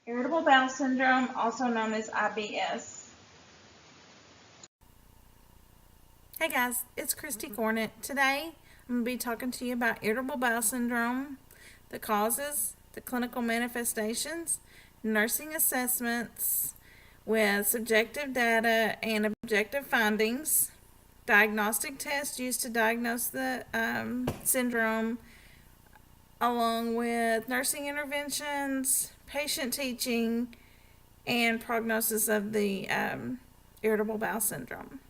Irritable bowel syndrome, also known as IBS. Hey guys, it's Christy Cornett. Today I'm going to be talking to you about irritable bowel syndrome, the causes, the clinical manifestations, nursing assessments with subjective data and objective findings, diagnostic tests used to diagnose the syndrome, along with nursing interventions, patient teaching, and prognosis of the irritable bowel syndrome.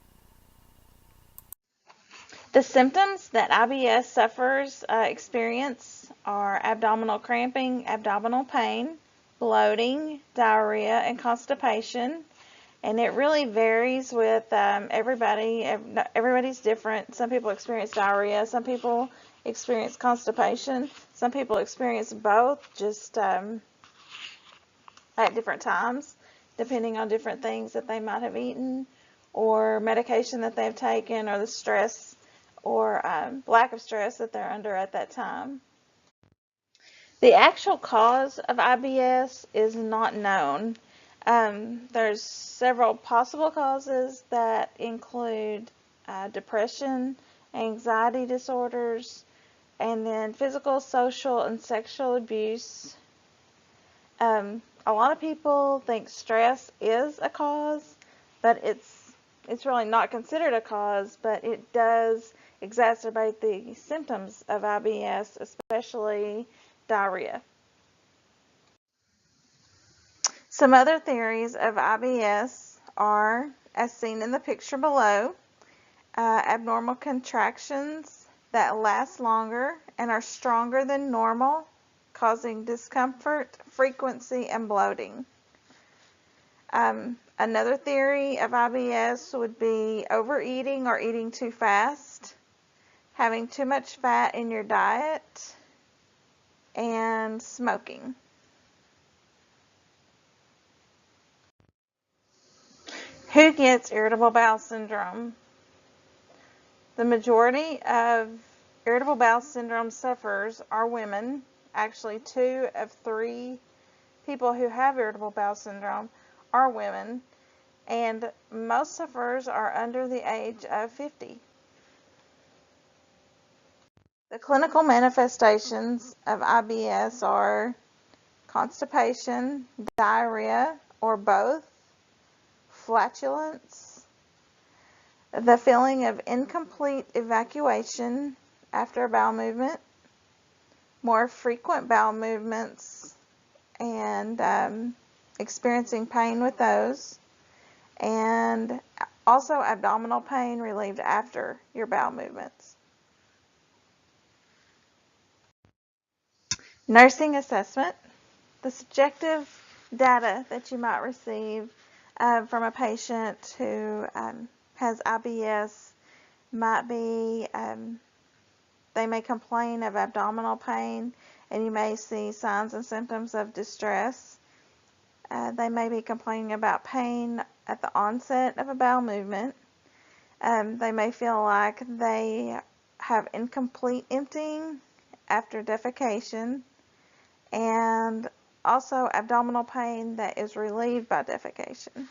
The symptoms that IBS sufferers experience are abdominal cramping, abdominal pain, bloating, diarrhea, and constipation. And it really varies with everybody. Everybody's different. Some people experience diarrhea. Some people experience constipation. Some people experience both, just at different times, depending on different things that they might have eaten, or medication that they've taken, or the stress or lack of stress that they're under at that time. The actual cause of IBS is not known. There's several possible causes that include depression, anxiety disorders, and then physical, social, and sexual abuse. A lot of people think stress is a cause, but it's really not considered a cause, but it does exacerbate the symptoms of IBS, especially diarrhea. Some other theories of IBS are, as seen in the picture below, abnormal contractions that last longer and are stronger than normal, causing discomfort, frequency, and bloating. Another theory of IBS would be overeating or eating too fast, having too much fat in your diet, and smoking. Who gets irritable bowel syndrome? The majority of irritable bowel syndrome sufferers are women. Actually, 2 of 3 people who have irritable bowel syndrome are women, and most sufferers are under the age of 50. The clinical manifestations of IBS are constipation, diarrhea, or both, flatulence, the feeling of incomplete evacuation after a bowel movement, more frequent bowel movements, and experiencing pain with those, and also abdominal pain relieved after your bowel movements. Nursing assessment. The subjective data that you might receive from a patient who has IBS might be, they may complain of abdominal pain, and you may see signs and symptoms of distress. They may be complaining about pain at the onset of a bowel movement. They may feel like they have incomplete emptying after defecation, and also abdominal pain that is relieved by defecation.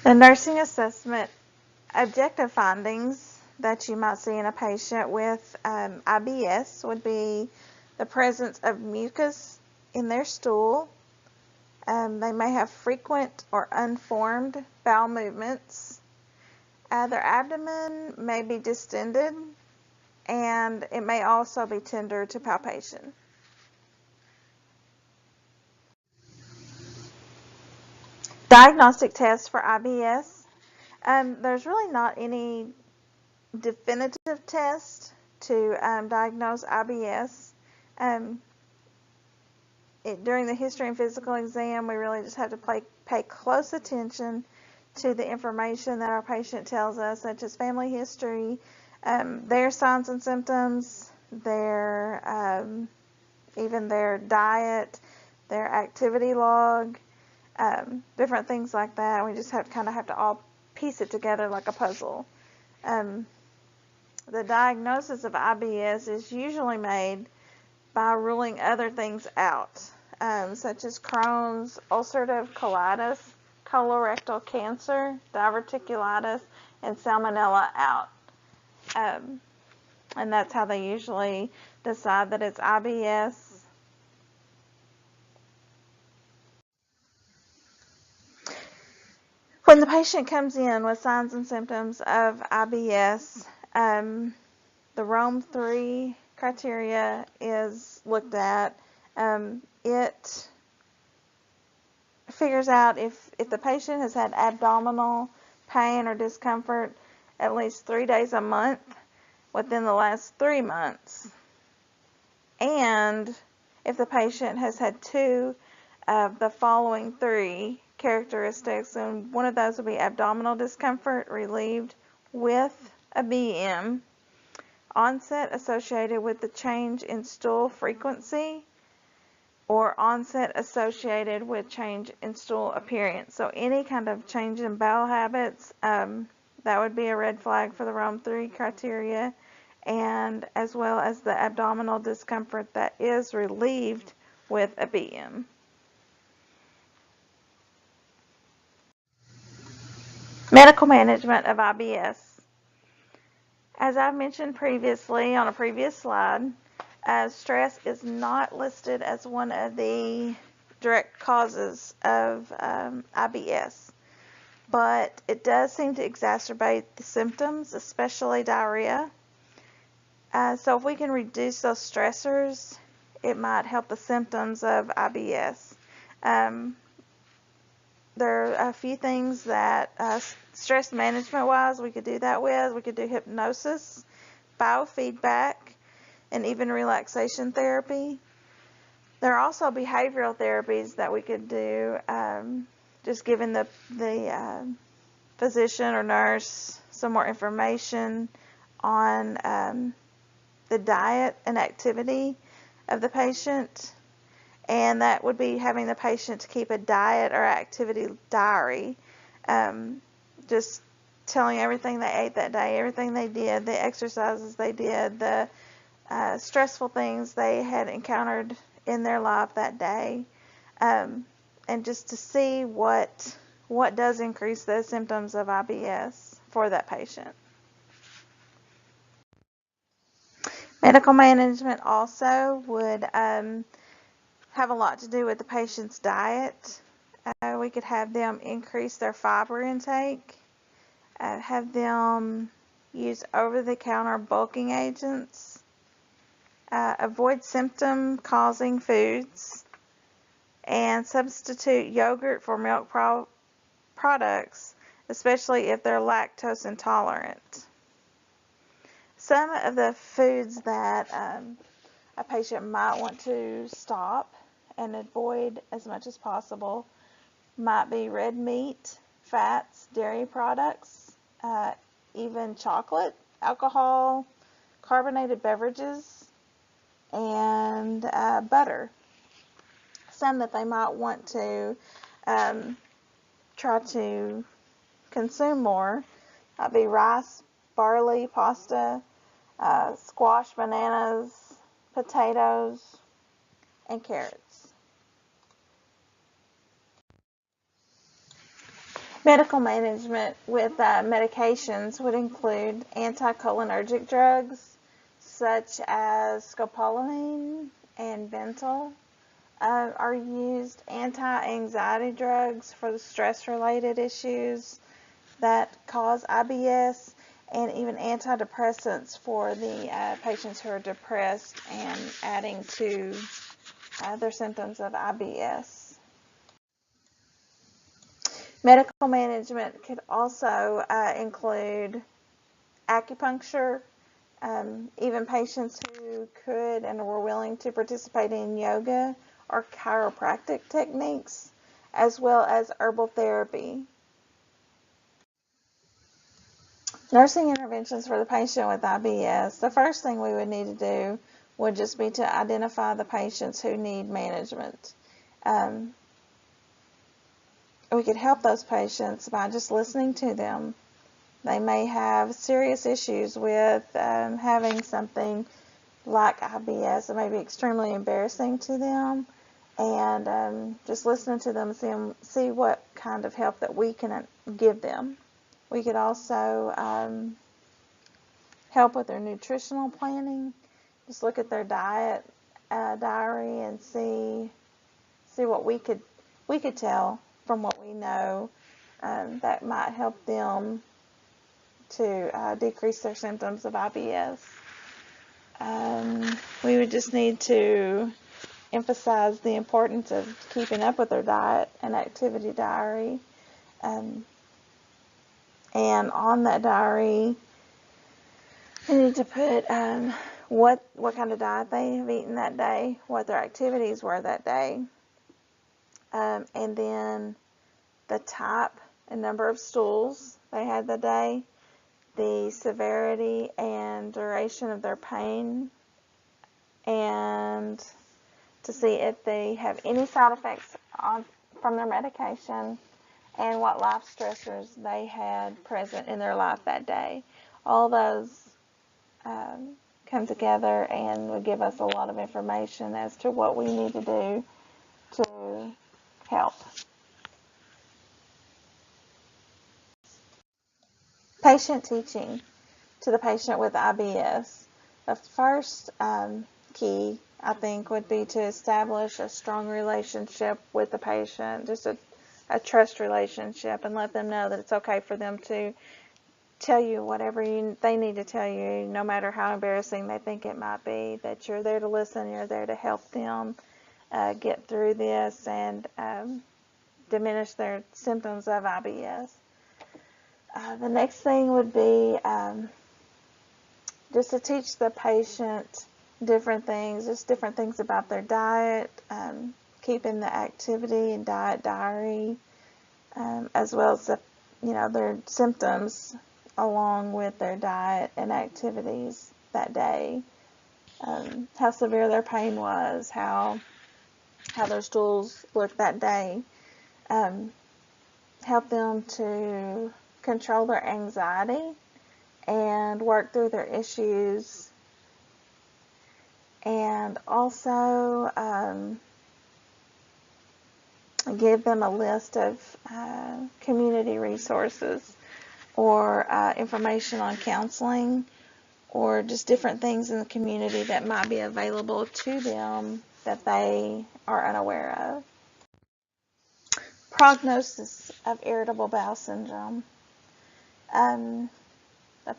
The nursing assessment objective findings that you might see in a patient with IBS would be the presence of mucus in their stool. They may have frequent or unformed bowel movements. Their abdomen may be distended, and it may also be tender to palpation. Diagnostic tests for IBS. There's really not any definitive test to diagnose IBS. During the history and physical exam, we really just have to pay close attention to the information that our patient tells us, such as family history, their signs and symptoms, even their diet, their activity log, different things like that. We just have to all piece it together like a puzzle. The diagnosis of IBS is usually made by ruling other things out, such as Crohn's, ulcerative colitis, colorectal cancer, diverticulitis, and salmonella out. And that's how they usually decide that it's IBS. When the patient comes in with signs and symptoms of IBS, the Rome 3 criteria is looked at. It figures out if the patient has had abdominal pain or discomfort at least 3 days a month within the last 3 months, and if the patient has had 2 of the following 3 characteristics, and one of those will be abdominal discomfort relieved with a BM, onset associated with the change in stool frequency, or onset associated with change in stool appearance. So any kind of change in bowel habits, that would be a red flag for the Rome 3 criteria, and as well as the abdominal discomfort that is relieved with a BM. Medical management of IBS. As I've mentioned previously on a previous slide, stress is not listed as one of the direct causes of IBS, but it does seem to exacerbate the symptoms, especially diarrhea. So if we can reduce those stressors, it might help the symptoms of IBS. There are a few things that stress management wise we could do that with. We could do hypnosis, biofeedback, and even relaxation therapy. There are also behavioral therapies that we could do, just giving the physician or nurse some more information on the diet and activity of the patient. And that would be having the patient to keep a diet or activity diary, just telling everything they ate that day, everything they did, the exercises they did, the stressful things they had encountered in their life that day, and just to see what does increase the symptoms of IBS for that patient. Medical management also would have a lot to do with the patient's diet. We could have them increase their fiber intake, have them use over-the-counter bulking agents, avoid symptom-causing foods, and substitute yogurt for milk products, especially if they're lactose intolerant. Some of the foods that a patient might want to stop and avoid as much as possible might be red meat, fats, dairy products, even chocolate, alcohol, carbonated beverages, and butter. Some that they might want to try to consume more might be rice, barley, pasta, squash, bananas, potatoes, and carrots. Medical management with medications would include anticholinergic drugs such as scopolamine and Bentyl. Are used anti-anxiety drugs for the stress-related issues that cause IBS, and even antidepressants for the patients who are depressed and adding to their symptoms of IBS. Medical management could also include acupuncture, even patients who could and were willing to participate in yoga or chiropractic techniques, as well as herbal therapy. Nursing interventions for the patient with IBS. The first thing we would need to do would just be to identify the patients who need management. We could help those patients by just listening to them. They may have serious issues with having something like IBS, it may be extremely embarrassing to them, and just listening to them, see what kind of help that we can give them. We could also help with their nutritional planning. Just look at their diet diary and see what we could tell from what we know that might help them to decrease their symptoms of IBS. We would just need to emphasize the importance of keeping up with their diet and activity diary. And on that diary, they need to put what kind of diet they have eaten that day, what their activities were that day, and then the type and number of stools they had that day, the severity and duration of their pain, and to see if they have any side effects from their medication, and what life stressors they had present in their life that day. All those come together and would give us a lot of information as to what we need to do to help. Patient teaching to the patient with IBS. The first key, I think, would be to establish a strong relationship with the patient, just a trust relationship, and let them know that it's okay for them to tell you whatever they need to tell you, no matter how embarrassing they think it might be, that you're there to listen, you're there to help them get through this and diminish their symptoms of IBS. The next thing would be just to teach the patient different things, just different things about their diet, keeping the activity and diet diary, as well as their symptoms along with their diet and activities that day, how severe their pain was, how their stools looked that day, help them to control their anxiety and work through their issues, and also give them a list of community resources or information on counseling or just different things in the community that might be available to them that they are unaware of. Prognosis of irritable bowel syndrome. The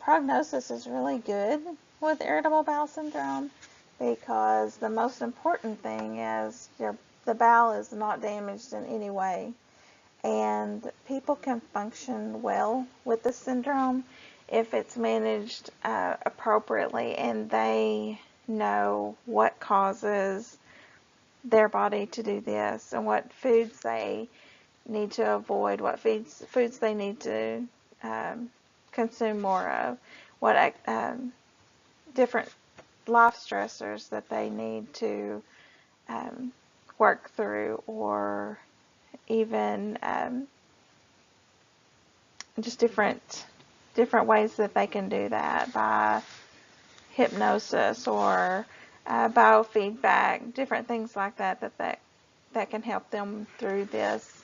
prognosis is really good with irritable bowel syndrome because the most important thing is the bowel is not damaged in any way, and people can function well with the syndrome if it's managed appropriately and they know what causes their body to do this and what foods they need to avoid, what foods they need to consume more of, what different life stressors that they need to work through, or even just different ways that they can do that by hypnosis or biofeedback, different things like that can help them through this